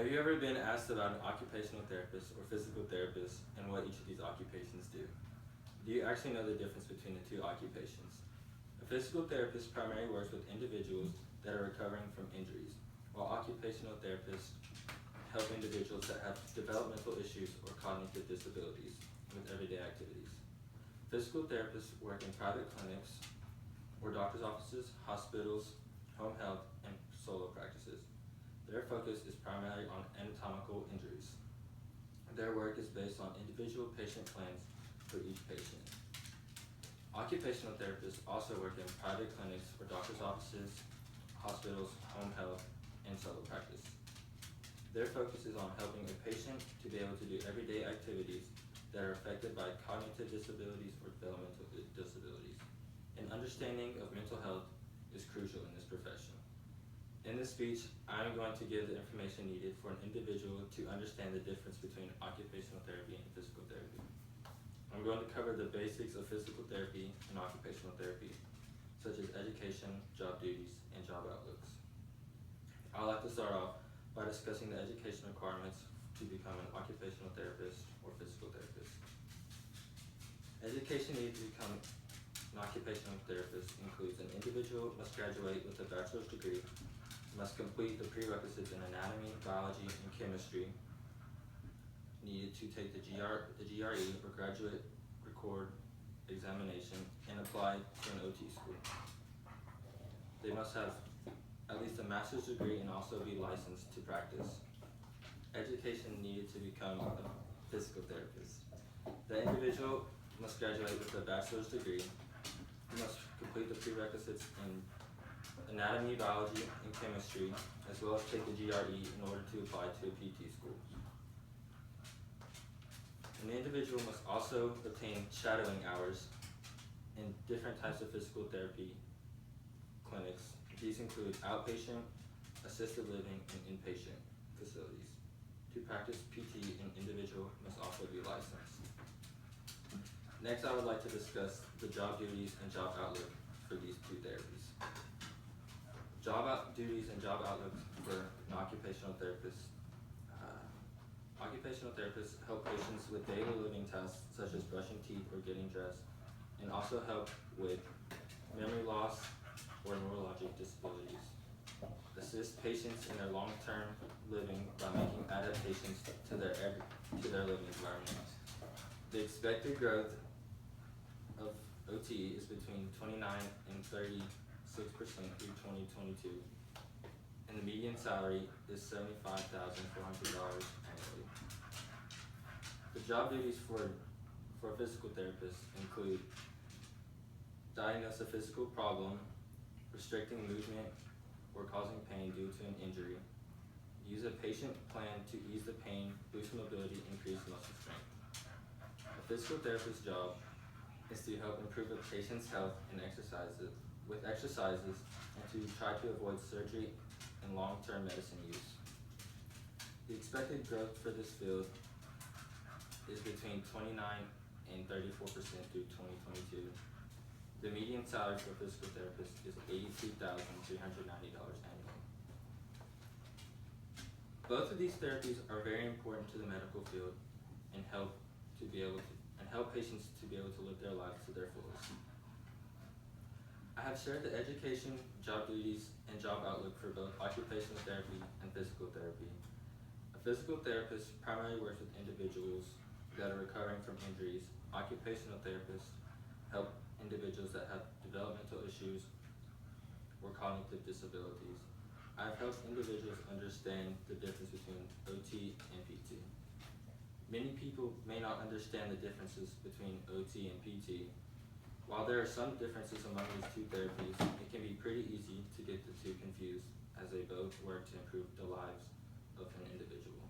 Have you ever been asked about an occupational therapist or physical therapist and what each of these occupations do? Do you actually know the difference between the two occupations? A physical therapist primarily works with individuals that are recovering from injuries, while occupational therapists help individuals that have developmental issues or cognitive disabilities with everyday activities. Physical therapists work in private clinics or doctor's offices, hospitals, home health, and solo practices. Their focus is primarily on anatomical injuries. Their work is based on individual patient plans for each patient. Occupational therapists also work in private clinics or doctor's offices, hospitals, home health, and solo practice. Their focus is on helping a patient to be able to do everyday activities that are affected by cognitive disabilities or developmental disabilities. An understanding of mental health is crucial in this profession. In this speech, I'm going to give the information needed for an individual to understand the difference between occupational therapy and physical therapy. I'm going to cover the basics of physical therapy and occupational therapy, such as education, job duties, and job outlooks. I'd like to start off by discussing the education requirements to become an occupational therapist or physical therapist. Education needed to become an occupational therapist includes an individual must graduate with a bachelor's degree, must complete the prerequisites in anatomy, biology, and chemistry, needed to take the GRE or graduate record examination and apply to an OT school. They must have at least a master's degree and also be licensed to practice. Education needed to become a physical therapist. The individual must graduate with a bachelor's degree, must complete the prerequisites in anatomy, biology, and chemistry, as well as take the GRE in order to apply to a PT school. An individual must also obtain shadowing hours in different types of physical therapy clinics. These include outpatient, assisted living, and inpatient facilities. To practice PT, an individual must also be licensed. Next, I would like to discuss the job duties and job outlook for these two therapies. Duties and job outlooks for an occupational therapist. Occupational therapists help patients with daily living tasks such as brushing teeth or getting dressed, and also help with memory loss or neurologic disabilities. Assist patients in their long-term living by making adaptations to their living environment. The expected growth of OT is between 29 and 36% through 2022, and the median salary is $75,400 annually. The job duties for a physical therapist include diagnose a physical problem, restricting movement or causing pain due to an injury, use a patient plan to ease the pain, boost mobility, increase muscle strength. A physical therapist's job is to help improve a patient's health and with exercises and to try to avoid surgery and long-term medicine use. The expected growth for this field is between 29 and 34% through 2022. The median salary for a physical therapist is $82,390 annually. Both of these therapies are very important to the medical field and help patients to be able to live their lives to their fullest. I have shared the education, job duties, and job outlook for both occupational therapy and physical therapy. A physical therapist primarily works with individuals that are recovering from injuries. Occupational therapists help individuals that have developmental issues or cognitive disabilities. I've helped individuals understand the difference between OT and PT. Many people may not understand the differences between OT and PT. While there are some differences among these two therapies, it can be pretty easy to get the two confused as they both work to improve the lives of an individual.